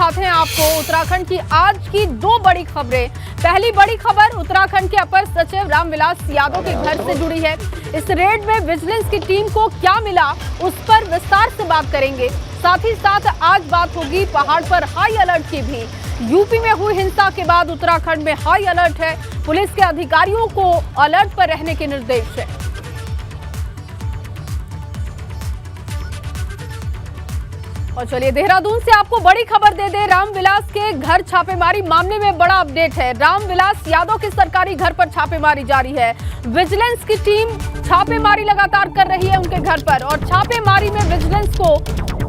दिखाते हैं आपको उत्तराखंड की आज की दो बड़ी खबरें। पहली बड़ी खबर उत्तराखंड के अपर सचिव रामविलास यादव के घर से जुड़ी है। इस रेड में विजिलेंस की टीम को क्या मिला उस पर विस्तार से बात करेंगे। साथ ही साथ आज बात होगी पहाड़ पर हाई अलर्ट की भी। यूपी में हुई हिंसा के बाद उत्तराखंड में हाई अलर्ट है। पुलिस के अधिकारियों को अलर्ट पर रहने के निर्देश है। और चलिए देहरादून से आपको बड़ी खबर दे दे। रामविलास के घर छापेमारी मामले में बड़ा अपडेट है। रामविलास यादव के सरकारी घर पर छापेमारी जारी है। विजिलेंस की टीम छापेमारी लगातार कर रही है उनके घर पर और छापेमारी में विजिलेंस को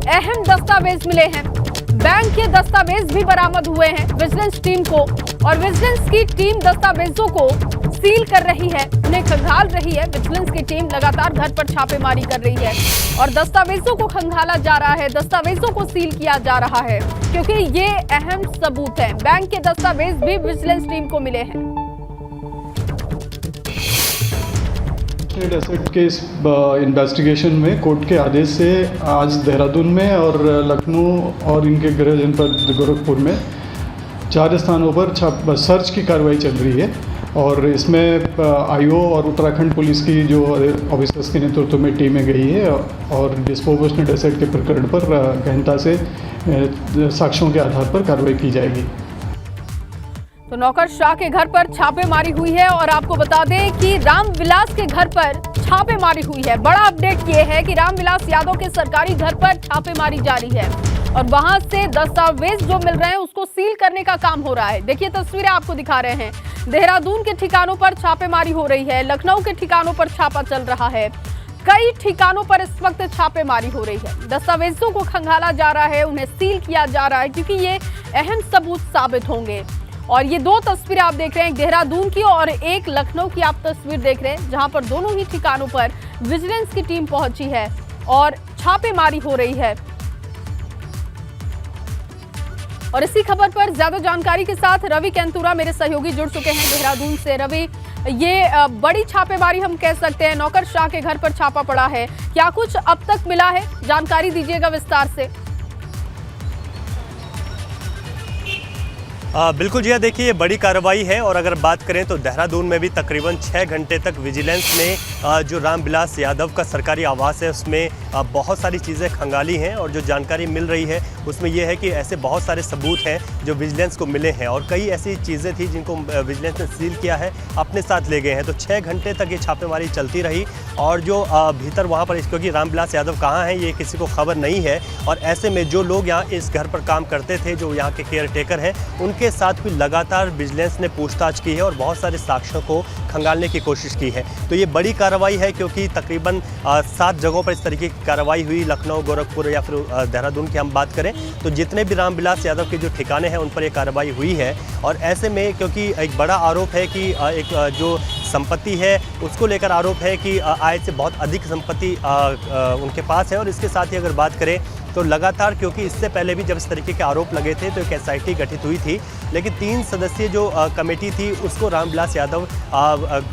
अहम दस्तावेज मिले हैं। बैंक के दस्तावेज भी बरामद हुए हैं विजिलेंस टीम को और विजिलेंस की टीम दस्तावेजों को सील कर रही है, उन्हें खंगाल रही है। विजिलेंस की टीम लगातार घर पर छापेमारी कर रही है और दस्तावेजों को खंगाला जा रहा है, दस्तावेजों को सील किया जा रहा है क्योंकि ये अहम सबूत है। बैंक के दस्तावेज भी विजिलेंस टीम को मिले हैं। एसेट केस इन्वेस्टिगेशन में कोर्ट के आदेश से आज देहरादून में और लखनऊ और इनके गृह जनपद गोरखपुर में 4 स्थानों पर सर्च की कार्रवाई चल रही है और इसमें आईओ और उत्तराखंड पुलिस की जो ऑफिसर्स के नेतृत्व में टीमें गई है और डिस्पोर्शनेट एसेट के प्रकरण पर गहनता से साक्ष्यों के आधार पर कार्रवाई की जाएगी। तो नौकर शाह के घर पर छापेमारी हुई है और आपको बता दें कि रामविलास के घर पर छापेमारी हुई है। बड़ा अपडेट ये है कि रामविलास यादव के सरकारी घर पर छापेमारी जारी है और वहां से दस्तावेज जो मिल रहे हैं उसको सील करने का काम हो रहा है। देखिए तस्वीरें आपको दिखा रहे हैं। देहरादून के ठिकानों पर छापेमारी हो रही है, लखनऊ के ठिकानों पर छापा चल रहा है, कई ठिकानों पर इस वक्त छापेमारी हो रही है। दस्तावेजों को खंगाला जा रहा है, उन्हें सील किया जा रहा है क्योंकि ये अहम सबूत साबित होंगे। और ये दो तस्वीरें आप देख रहे हैं, देहरादून की और एक लखनऊ की आप तस्वीर देख रहे हैं, जहां पर दोनों ही ठिकानों पर विजिलेंस की टीम पहुंची है और छापेमारी हो रही है। और इसी खबर पर ज्यादा जानकारी के साथ रवि कैंतुरा मेरे सहयोगी जुड़ चुके हैं देहरादून से। रवि, ये बड़ी छापेमारी हम कह सकते हैं, नौकर शाह के घर पर छापा पड़ा है, क्या कुछ अब तक मिला है? जानकारी दीजिएगा विस्तार से। बिल्कुल जी, देखिए ये बड़ी कार्रवाई है और अगर बात करें तो देहरादून में भी तकरीबन 6 घंटे तक विजिलेंस ने जो रामविलास यादव का सरकारी आवास है उसमें बहुत सारी चीज़ें खंगाली हैं और जो जानकारी मिल रही है उसमें यह है कि ऐसे बहुत सारे सबूत हैं जो विजिलेंस को मिले हैं और कई ऐसी चीज़ें थी जिनको विजिलेंस ने सील किया है, अपने साथ ले गए हैं। तो 6 घंटे तक ये छापेमारी चलती रही और जो भीतर वहाँ पर, क्योंकि रामविलास यादव कहाँ हैं ये किसी को खबर नहीं है और ऐसे में जो लोग यहाँ इस घर पर काम करते थे, जो यहाँ के केयर टेकर हैं, के साथ भी लगातार विजिलेंस ने पूछताछ की है और बहुत सारे साक्ष्यों को खंगालने की कोशिश की है। तो ये बड़ी कार्रवाई है क्योंकि तकरीबन 7 जगहों पर इस तरीके की कार्रवाई हुई। लखनऊ, गोरखपुर या फिर देहरादून की हम बात करें तो जितने भी रामविलास यादव के जो ठिकाने हैं उन पर यह कार्रवाई हुई है। और ऐसे में क्योंकि एक बड़ा आरोप है कि एक जो संपत्ति है उसको लेकर आरोप है कि आय से बहुत अधिक संपत्ति उनके पास है। और इसके साथ ही अगर बात करें तो लगातार, क्योंकि इससे पहले भी जब इस तरीके के आरोप लगे थे तो एक एसआईटी गठित हुई थी, लेकिन 3 सदस्यीय जो कमेटी थी उसको रामविलास यादव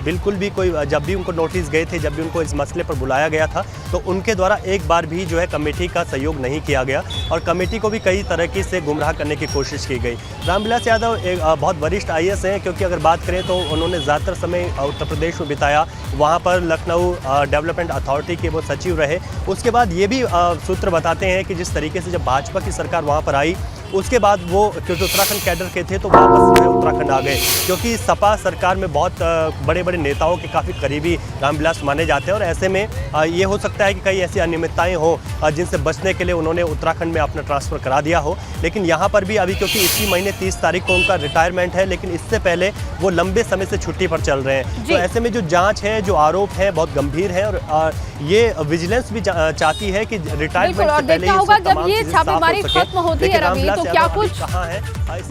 बिल्कुल भी कोई, जब भी उनको नोटिस गए थे, जब भी उनको इस मसले पर बुलाया गया था तो उनके द्वारा एक बार भी जो है कमेटी का सहयोग नहीं किया गया और कमेटी को भी कई तरीके से गुमराह करने की कोशिश की गई। रामविलास यादव एक बहुत वरिष्ठ आईएएस हैं क्योंकि अगर बात करें तो उन्होंने ज़्यादातर समय उत्तर प्रदेश में बिताया, वहाँ पर लखनऊ डेवलपमेंट अथॉरिटी के वो सचिव रहे। उसके बाद ये भी सूत्र बताते हैं कि जिस तरीके से जब भाजपा की सरकार वहाँ पर आई उसके बाद वो, क्योंकि उत्तराखंड कैडर के थे तो वापस जो है उत्तराखंड आ गए क्योंकि सपा सरकार में बहुत बड़े बड़े नेताओं के काफ़ी करीबी रामविलास माने जाते हैं और ऐसे में ये हो सकता है कि कई ऐसी अनियमितताएं हो जिनसे बचने के लिए उन्होंने उत्तराखंड में अपना ट्रांसफ़र करा दिया हो। लेकिन यहाँ पर भी अभी, क्योंकि इसी महीने 30 तारीख को उनका रिटायरमेंट है, लेकिन इससे पहले वो लंबे समय से छुट्टी पर चल रहे हैं। तो ऐसे में जो जाँच है, जो आरोप है, बहुत गंभीर है और ये विजिलेंस भी चाहती है कि रिटायरमेंट से पहले जब ये छापेमारी खत्म होती है रवि, तो क्या कुछ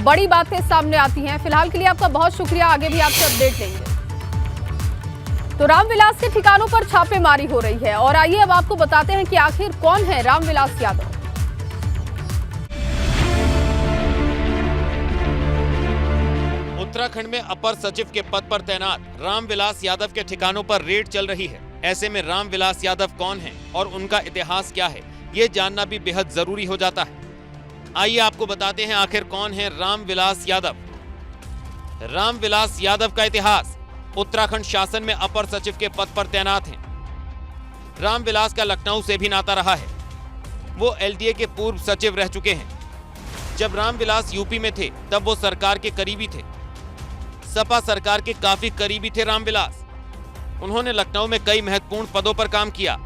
बड़ी बातें सामने आती हैं। फिलहाल के लिए आपका बहुत शुक्रिया, आगे भी आपसे अपडेट लेंगे। तो रामविलास के ठिकानों पर छापेमारी हो रही है और आइए अब आपको बताते हैं कि आखिर कौन है रामविलास यादव। उत्तराखंड में अपर सचिव के पद पर तैनात रामविलास यादव के ठिकानों पर रेड चल रही है। ऐसे में रामविलास यादव कौन हैं और उनका इतिहास क्या है, ये जानना भी बेहद जरूरी हो जाता है। आइए आपको बताते हैं आखिर कौन है रामविलास यादव। रामविलास यादव का इतिहास। उत्तराखंड शासन में अपर सचिव के पद पर तैनात हैं। रामविलास का लखनऊ से भी नाता रहा है। वो एलडीए के पूर्व सचिव रह चुके हैं। जब रामविलास यूपी में थे तब वो सरकार के करीबी थे। सपा सरकार के काफी करीबी थे रामविलास। उन्होंने लखनऊ में कई महत्वपूर्ण पदों पर काम किया।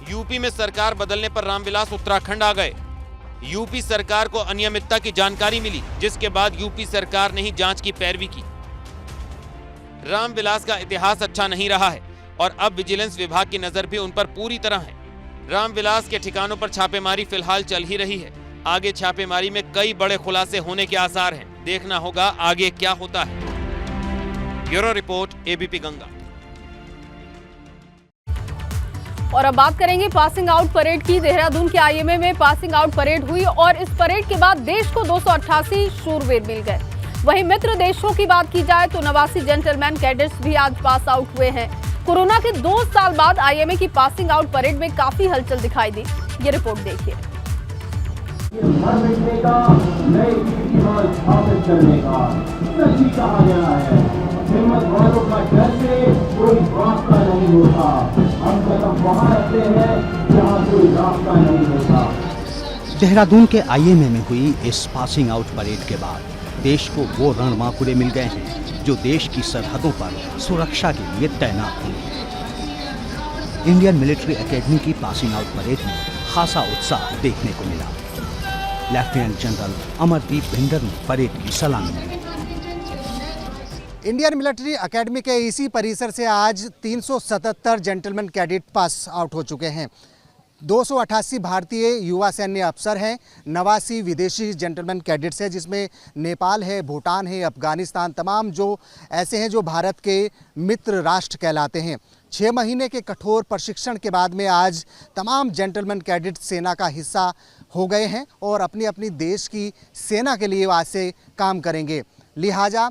यूपी में सरकार बदलने पर रामविलास उत्तराखंड आ गए। यूपी सरकार को अनियमितता की जानकारी मिली, जिसके बाद यूपी सरकार ने ही जांच की पैरवी की। रामविलास का इतिहास अच्छा नहीं रहा है और अब विजिलेंस विभाग की नजर भी उन पर पूरी तरह है। रामविलास के ठिकानों पर छापेमारी फिलहाल चल ही रही है। आगे छापेमारी में कई बड़े खुलासे होने के आसार हैं। देखना होगा आगे क्या होता है। Bureau report, ABP Ganga. और अब बात करेंगे पासिंग आउट परेड की। देहरादून के आईएमए में पासिंग आउट परेड हुई और इस परेड के बाद देश को 288 शूरवीर मिल गए। वहीं मित्र देशों की बात की जाए तो 89 जेंटलमैन कैडेट्स भी आज पास आउट हुए हैं। कोरोना के 2 साल बाद आईएमए की पासिंग आउट परेड में काफी हलचल दिखाई दी। ये रिपोर्ट देखिए। हिम्मत वालों का डर से कोई रास्ता नहीं होता। हम कदम वहां रखते हैं जहां कोई रास्ता नहीं होता। देहरादून के आईएमए में हुई इस पासिंग आउट परेड के बाद देश को वो रणमाकुड़े मिल गए हैं जो देश की सरहदों पर सुरक्षा के लिए तैनात थे। इंडियन मिलिट्री एकेडमी की पासिंग आउट परेड में खासा उत्साह देखने को मिला। लेफ्टिनेंट जनरल अमरदीप भिंडर ने परेड की सलामी ली। इंडियन मिलिट्री एकेडमी के इसी परिसर से आज 377 जेंटलमैन कैडेट पास आउट हो चुके हैं। 288 भारतीय युवा सैन्य अफसर हैं, 89 विदेशी जेंटलमैन कैडेट्स हैं, जिसमें नेपाल है, भूटान है, अफगानिस्तान, तमाम जो ऐसे हैं जो भारत के मित्र राष्ट्र कहलाते हैं। 6 महीने के कठोर प्रशिक्षण के बाद में आज तमाम जेंटलमैन कैडेट सेना का हिस्सा हो गए हैं और अपनी अपनी देश की सेना के लिए आज से काम करेंगे। लिहाजा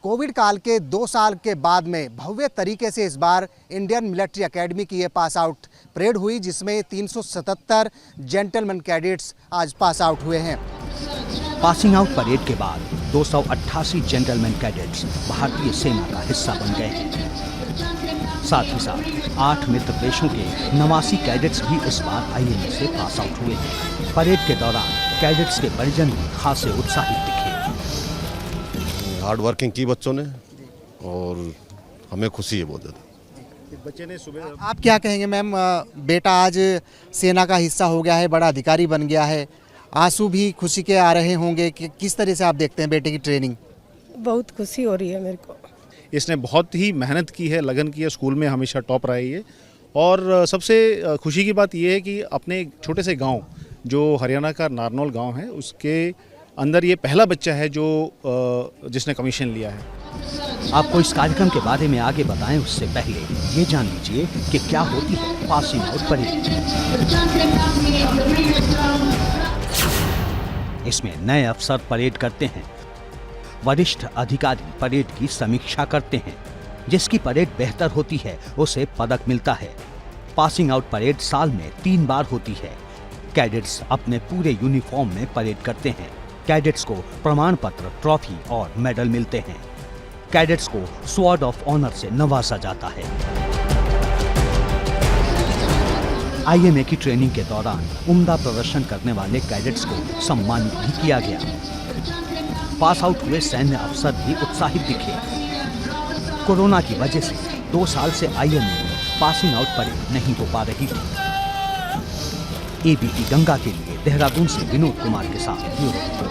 कोविड काल के 2 साल के बाद में भव्य तरीके से इस बार इंडियन मिलिट्री एकेडमी की ये पास आउट परेड हुई, जिसमें 377 जेंटलमैन कैडेट्स आज पास आउट हुए हैं। पासिंग आउट परेड के बाद 288 जेंटलमैन कैडेट्स भारतीय सेना का हिस्सा बन गए हैं। साथ ही साथ 8 मित्र देशों के 89 कैडेट्स भी इस बार आईएमए से पास आउट हुए हैं। परेड के दौरान कैडेट्स के परिजन भी खासे उत्साहित दिखे। हार्ड वर्किंग की बच्चों ने और हमें खुशी है बहुत ज़्यादा। बच्चे ने सुबह आप क्या कहेंगे मैम, बेटा आज सेना का हिस्सा हो गया है, बड़ा अधिकारी बन गया है, आंसू भी खुशी के आ रहे होंगे कि किस तरह से आप देखते हैं बेटे की ट्रेनिंग? बहुत खुशी हो रही है मेरे को। इसने बहुत ही मेहनत की है, लगन की है, स्कूल में हमेशा टॉप रही है और सबसे खुशी की बात यह है कि अपने एक छोटे से गांव जो हरियाणा का नारनौल गांव है उसके अंदर ये पहला बच्चा है जो जिसने कमीशन लिया है। आपको इस कार्यक्रम के बारे में आगे बताएं उससे पहले ये जान लीजिए कि क्या होती है पासिंग आउट परेड। इसमें नए अफसर परेड करते हैं। वरिष्ठ अधिकारी परेड की समीक्षा करते हैं। जिसकी परेड बेहतर होती है उसे पदक मिलता है। पासिंग आउट परेड साल में 3 बार होती है। कैडेट्स अपने पूरे यूनिफॉर्म में परेड करते हैं। कैडेट्स को प्रमाण पत्र, ट्रॉफी और मेडल मिलते हैं। कैडेट्स को स्वॉर्ड ऑफ ऑनर से नवाजा जाता है। आईएमए की ट्रेनिंग के दौरान उम्दा प्रदर्शन करने वाले कैडेट्स को सम्मानित भी किया गया। पास आउट हुए सैन्य अफसर भी उत्साहित दिखे। कोरोना की वजह से 2 साल से आईएमए में पासिंग आउट परेड नहीं हो पा रही थी। एबीपी गंगा के लिए देहरादून से विनोद कुमार के साथ ब्यूरो रिपोर्ट।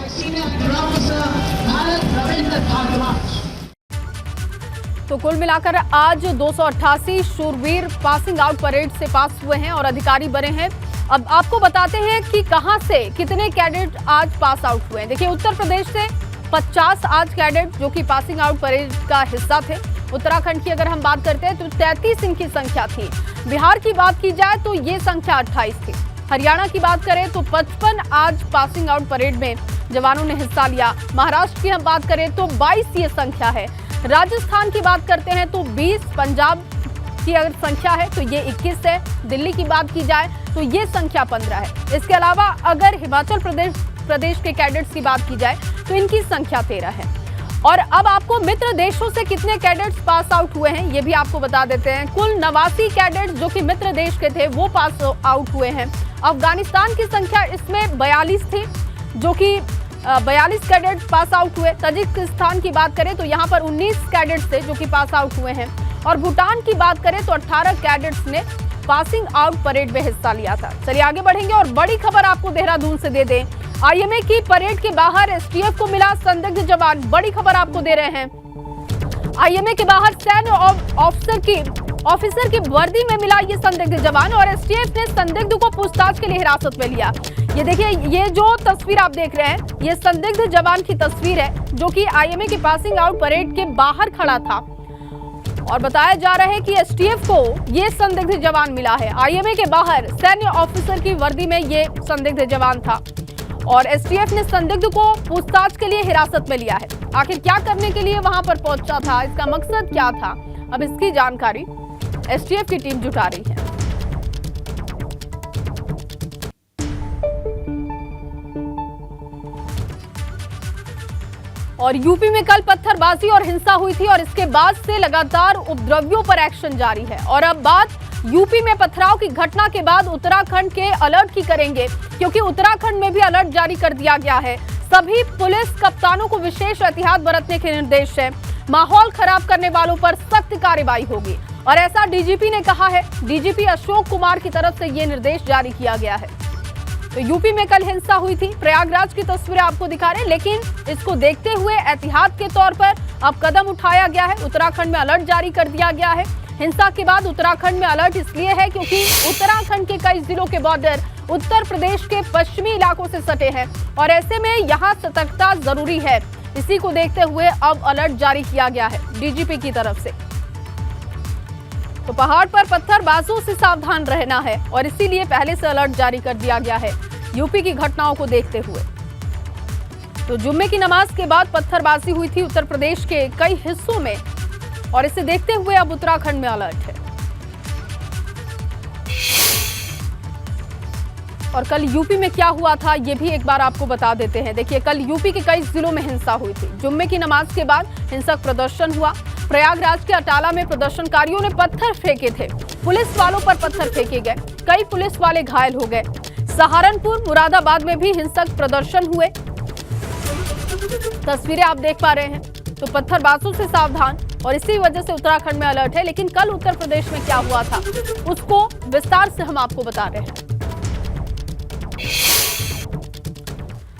तो कुल मिलाकर आज 288 शूरवीर पासिंग आउट परेड से पास हुए हैं और अधिकारी बने हैं। अब आपको बताते हैं कि कहां से कितने कैडेट आज पास आउट हुए हैं। देखिए, उत्तर प्रदेश से 50 आज कैडेट जो कि पासिंग आउट परेड का हिस्सा थे। उत्तराखंड की अगर हम बात करते हैं तो 33 इनकी संख्या थी। बिहार की बात की जाए तो ये संख्या 28 थी। हरियाणा की बात करें तो 55 आज पासिंग आउट परेड में जवानों ने हिस्सा लिया। महाराष्ट्र की हम बात करें तो 22 ये संख्या है। राजस्थान की बात करते हैं तो 20, पंजाब की अगर संख्या है तो ये 21 है। दिल्ली की बात की जाए तो ये संख्या 15 है। इसके अलावा अगर हिमाचल प्रदेश के कैडेट्स की बात की जाए तो इनकी संख्या 13 है। और अब आपको मित्र देशों से कितने कैडेट्स पास आउट हुए हैं ये भी आपको बता देते हैं। कुल 89 कैडेट्स जो कि मित्र देश के थे वो पास आउट हुए हैं। अफगानिस्तान की संख्या इसमें 42 थी, जो कि 42 कैडेट्स पास आउट हुए। तजिकिस्तान की बात करें तो यहाँ पर 19 कैडेट्स थे जो कि पास आउट हुए हैं। और भूटान की बात करें तो 18 कैडेट्स ने पासिंग आउट परेड में हिस्सा लिया था। चलिए आगे बढ़ेंगे और बड़ी खबर आपको देहरादून से दे दें। आईएमए की परेड के बाहर एसटीएफ को मिला संदिग्ध जवान, बड़ी खबर आपको दे रहे हैं। आईएमए के बाहर सैन्य ऑफिसर की वर्दी में मिला ये संदिग्ध जवान और एसटीएफ ने संदिग्ध को पूछताछ के लिए हिरासत में लिया। ये देखिए, ये जो तस्वीर आप देख रहे हैं ये संदिग्ध जवान की तस्वीर है जो कि आईएमए की पासिंग आउट परेड के बाहर खड़ा था और बताया जा रहा है कि एसटीएफ को ये संदिग्ध जवान मिला है। आईएमए के बाहर सैन्य ऑफिसर की वर्दी में ये संदिग्ध जवान था और एसटीएफ ने संदिग्ध को पूछताछ के लिए हिरासत में लिया है। आखिर क्या करने के लिए वहां पर पहुंचा था, इसका मकसद क्या था, अब इसकी जानकारी एसटीएफ की टीम जुटा रही है। और यूपी में कल पत्थरबाजी और हिंसा हुई थी और इसके बाद से लगातार उपद्रवियों पर एक्शन जारी है। और अब बात यूपी में पथराव की घटना के बाद उत्तराखंड के अलर्ट की करेंगे, क्योंकि उत्तराखंड में भी अलर्ट जारी कर दिया गया है। सभी पुलिस कप्तानों को विशेष एहतियात बरतने के निर्देश है। माहौल खराब करने वालों पर सख्त कार्रवाई होगी और ऐसा डीजीपी ने कहा है। डीजीपी अशोक कुमार की तरफ से ये निर्देश जारी किया गया है। तो यूपी में कल हिंसा हुई थी, प्रयागराज की तस्वीरें आपको दिखा रहे हैं, लेकिन इसको देखते हुए एहतियात के तौर पर अब कदम उठाया गया है। उत्तराखंड में अलर्ट जारी कर दिया गया है। हिंसा के बाद उत्तराखंड में अलर्ट इसलिए है क्योंकि उत्तराखंड के कई जिलों के बॉर्डर उत्तर प्रदेश के पश्चिमी इलाकों से सटे हैं और ऐसे में यहाँ सतर्कता जरूरी है। इसी को देखते हुए अब अलर्ट जारी किया गया है डीजीपी की तरफ से। तो पहाड़ पर पत्थरबाजों से सावधान रहना है और इसीलिए पहले से अलर्ट जारी कर दिया गया है यूपी की घटनाओं को देखते हुए। तो जुम्मे की नमाज के बाद पत्थरबाजी हुई थी उत्तर प्रदेश के कई हिस्सों में और इसे देखते हुए अब उत्तराखंड में अलर्ट है। और कल यूपी में क्या हुआ था ये भी एक बार आपको बता देते हैं। देखिए, कल यूपी के कई जिलों में हिंसा हुई थी। जुम्मे की नमाज के बाद हिंसक प्रदर्शन हुआ। प्रयागराज के अटाला में प्रदर्शनकारियों ने पत्थर फेंके थे, पुलिस वालों पर पत्थर फेंके गए, कई पुलिस वाले घायल हो गए। सहारनपुर, मुरादाबाद में भी हिंसक प्रदर्शन हुए, तस्वीरें आप देख पा रहे हैं। तो पत्थरबाजों से सावधान और इसी वजह से उत्तराखंड में अलर्ट है। लेकिन कल उत्तर प्रदेश में क्या हुआ था उसको विस्तार से हम आपको बता रहे हैं।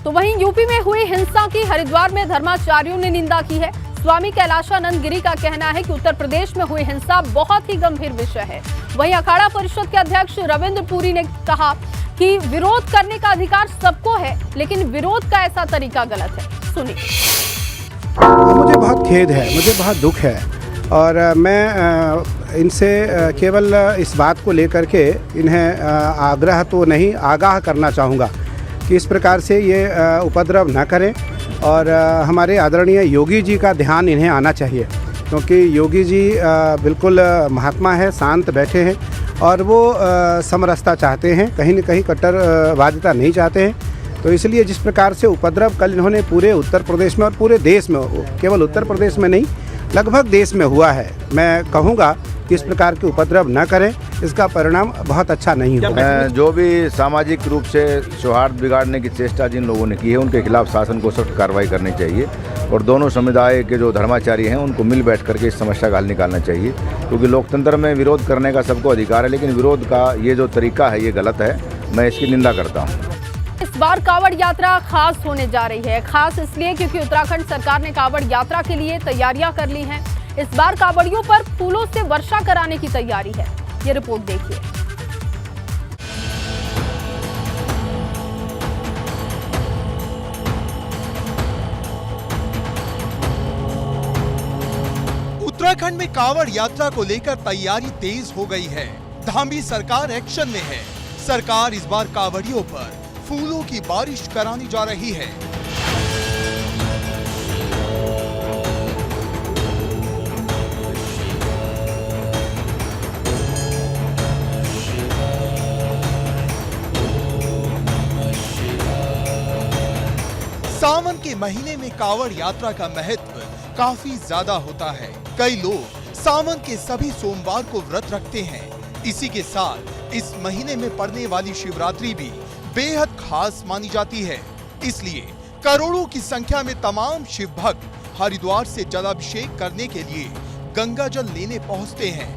तो वहीं यूपी में हुई हिंसा की हरिद्वार में धर्माचार्यों ने निंदा की है। स्वामी कैलाशानंद गिरी का कहना है कि उत्तर प्रदेश में हुई हिंसा बहुत ही गंभीर विषय है। वहीं अखाड़ा परिषद के अध्यक्ष रविंद्र पुरी ने कहा कि विरोध करने का अधिकार सबको है, लेकिन विरोध का ऐसा तरीका गलत है। सुनिए। मुझे बहुत खेद है, मुझे बहुत दुख है और मैं इनसे केवल इस बात को लेकर के इन्हें आग्रह तो नहीं, आगाह करना चाहूँगा कि इस प्रकार से ये उपद्रव न करें और हमारे आदरणीय योगी जी का ध्यान इन्हें आना चाहिए, क्योंकि योगी जी बिल्कुल महात्मा है, शांत बैठे हैं और वो समरसता चाहते हैं, कहीं न कहीं कट्टरवादिता नहीं चाहते हैं। तो इसलिए जिस प्रकार से उपद्रव कल इन्होंने पूरे उत्तर प्रदेश में और पूरे देश में, केवल उत्तर प्रदेश में नहीं लगभग देश में हुआ है, मैं कहूँगा कि इस प्रकार के उपद्रव न करें, इसका परिणाम बहुत अच्छा नहीं होगा। जो भी सामाजिक रूप से सौहार्द बिगाड़ने की चेष्टा जिन लोगों ने की है उनके खिलाफ शासन को सख्त कार्रवाई करनी चाहिए और दोनों समुदाय के जो धर्माचारी हैं उनको मिल बैठ करके इस समस्या का हल निकालना चाहिए, क्योंकि लोकतंत्र में विरोध करने का सबको अधिकार है, लेकिन विरोध का ये जो तरीका है ये गलत है, मैं इसकी निंदा करता हूँ। इस बार कांवड़ यात्रा खास होने जा रही है। खास इसलिए क्योंकि उत्तराखंड सरकार ने कांवड़ यात्रा के लिए तैयारियां कर ली हैं। इस बार कांवड़ियों पर फूलों से वर्षा कराने की तैयारी है। ये रिपोर्ट देखिए। उत्तराखंड में कांवड़ यात्रा को लेकर तैयारी तेज हो गई है। धामी सरकार एक्शन में है। सरकार इस बार कांवड़ियों पर फूलों की बारिश कराने जा रही है। के महीने में कावड़ यात्रा का महत्व काफी ज्यादा होता है। कई लोग सावन के सभी सोमवार को व्रत रखते हैं। इसी के साथ इस महीने में पड़ने वाली शिवरात्रि भी बेहद खास मानी जाती है। इसलिए करोड़ों की संख्या में तमाम शिव भक्त हरिद्वार से जलाभिषेक करने के लिए गंगा जल लेने पहुंचते हैं।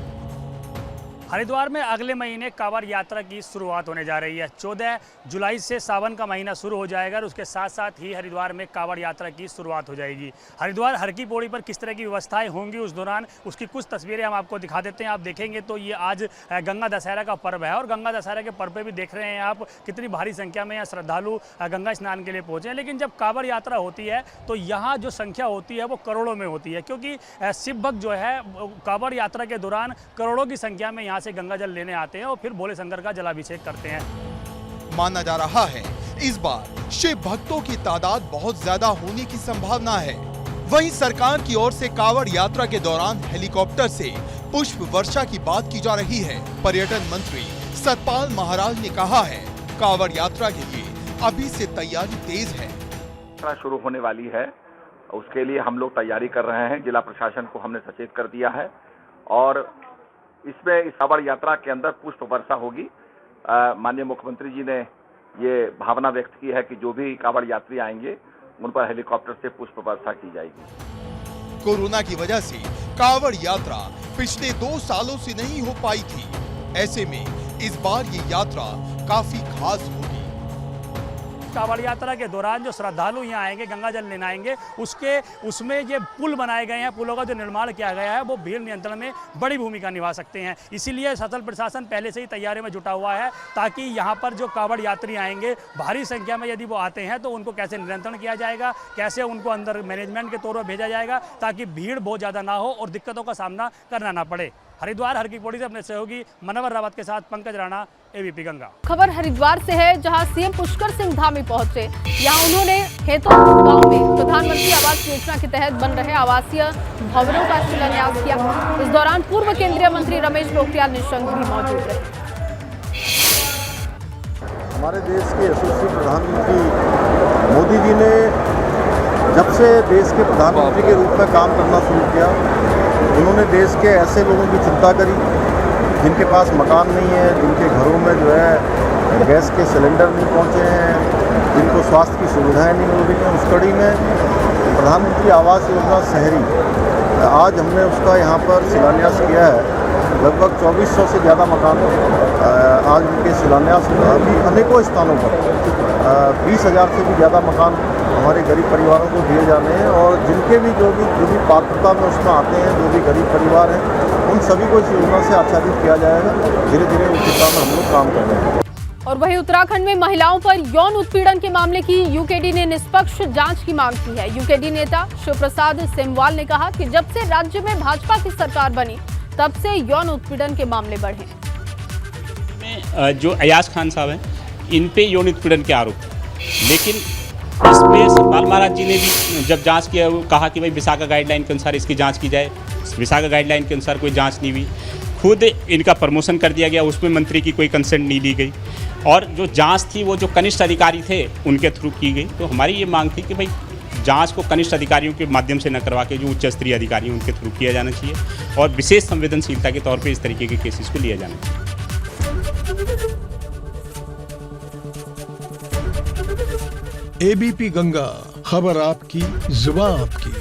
हरिद्वार में अगले महीने कांवड़ यात्रा की शुरुआत होने जा रही है। 14 जुलाई से सावन का महीना शुरू हो जाएगा और उसके साथ साथ ही हरिद्वार में कांवड़ यात्रा की शुरुआत हो जाएगी। हरिद्वार हर की पौड़ी पर किस तरह की व्यवस्थाएं होंगी उस दौरान उसकी कुछ तस्वीरें हम आपको दिखा देते हैं। आप देखेंगे तो ये आज गंगा दशहरा का पर्व है और गंगा दशहरा के पर्व पे भी देख रहे हैं आप कितनी भारी संख्या में यहाँ श्रद्धालु गंगा स्नान के लिए पहुँचे हैं। लेकिन जब कांवड़ यात्रा होती है तो यहाँ जो संख्या होती है वो करोड़ों में होती है, क्योंकि शिव भक्त जो है कांवड़ यात्रा के दौरान करोड़ों की संख्या में यहाँ से गंगा जल लेने आते हैं और फिर भोले शंकर का जलाभिषेक करते हैं। माना जा रहा है इस बार शिव भक्तों की तादाद बहुत ज्यादा होने की संभावना है। वहीं सरकार की ओर से कांवड़ यात्रा के दौरान हेलीकॉप्टर से पुष्प वर्षा की बात की जा रही है। पर्यटन मंत्री सतपाल महाराज ने कहा है कांवड़ यात्रा के लिए अभी से तैयारी तेज है। यात्रा शुरू होने वाली है, उसके लिए हम लोग तैयारी कर रहे हैं। जिला प्रशासन को हमने सचेत कर दिया है और इसमें इस कांवड़ यात्रा के अंदर पुष्प वर्षा होगी। माननीय मुख्यमंत्री जी ने ये भावना व्यक्त की है कि जो भी कांवड़ यात्री आएंगे उन पर हेलीकॉप्टर से पुष्प वर्षा की जाएगी। कोरोना की वजह से कांवड़ यात्रा पिछले 2 सालों से नहीं हो पाई थी। ऐसे में इस बार ये यात्रा काफी खास होगी। कांवड़ यात्रा के दौरान जो श्रद्धालु यहाँ आएंगे गंगा जल लेने आएंगे उसमें ये पुल बनाए गए हैं। पुलों का जो निर्माण किया गया है वो भीड़ नियंत्रण में बड़ी भूमिका निभा सकते हैं। इसीलिए स्थल प्रशासन पहले से ही तैयारी में जुटा हुआ है ताकि यहाँ पर जो कांवड़ यात्री आएंगे भारी संख्या में यदि वो आते हैं तो उनको कैसे नियंत्रण किया जाएगा, कैसे उनको अंदर मैनेजमेंट के तौर पर भेजा जाएगा ताकि भीड़ बहुत ज़्यादा ना हो और दिक्कतों का सामना करना ना पड़े। हरिद्वार हर की पौड़ी से अपने सहयोगी मनोहर रावत के साथ पंकज राणा, एबीपी गंगा। खबर हरिद्वार से है, जहां सीएम पुष्कर सिंह धामी पहुंचे। यहां उन्होंने खेतों गांव में प्रधानमंत्री आवास योजना के तहत बन रहे आवासीय भवनों का शिलान्यास किया। इस दौरान पूर्व केंद्रीय मंत्री रमेश पोखरियाल निशंक भी मौजूद रहे। हमारे देश के यशस्वी प्रधानमंत्री मोदी जी ने जब से देश के प्रधानमंत्री के रूप में काम करना शुरू किया, उन्होंने देश के ऐसे लोगों की चिंता करी जिनके पास मकान नहीं है, जिनके घरों में जो है गैस के सिलेंडर नहीं पहुंचे हैं, जिनको स्वास्थ्य की सुविधाएं नहीं मिल रही हैं। उस कड़ी में प्रधानमंत्री आवास योजना शहरी आज हमने उसका यहाँ पर शिलान्यास किया है। लगभग 2400 से ज़्यादा मकान आज उनके शिलान्यास हुआ। अभी अनेकों स्थानों पर 20,000 से भी ज़्यादा मकान हमारे गरीब परिवारों को दिए जाने हैं और जिनके भी जो भी पात्रता में उसमें आते हैं, जो भी गरीब परिवार हैं, उन सभी को इस योजना से आच्छादित किया जाएगा। धीरे धीरे उस दिशा में हम लोग काम कर रहे हैं। और वहीं उत्तराखंड में महिलाओं पर यौन उत्पीड़न के मामले की यूकेडी ने निष्पक्ष जांच की मांग की है। यूकेडी नेता शिव प्रसाद सेमवाल ने कहा कि जब से राज्य में भाजपा की सरकार बनी तब से यौन उत्पीड़न के मामले बढ़े। जो अयाज खान साहब हैं, इन पे यौन उत्पीड़न के आरोप, लेकिन इस पे सतपाल महाराज जी ने भी जब जांच किया वो कहा कि भाई विशाखा गाइडलाइन के अनुसार इसकी जांच की जाए। विशाखा गाइडलाइन के अनुसार कोई जांच नहीं हुई। खुद इनका प्रमोशन कर दिया गया, उसमें मंत्री की कोई कंसेंट नहीं ली गई और जो जांच थी वो जो कनिष्ठ अधिकारी थे उनके थ्रू की गई। तो हमारी ये मांग थी कि भाई जांच को कनिष्ठ अधिकारियों के माध्यम से न करवा के जो उच्च स्तरीय अधिकारी हैं उनके थ्रू किया जाना चाहिए और विशेष संवेदनशीलता के तौर पर इस तरीके के केसेस को लिया जाना चाहिए। एबीपी गंगा, खबर आपकी, जुबान आपकी।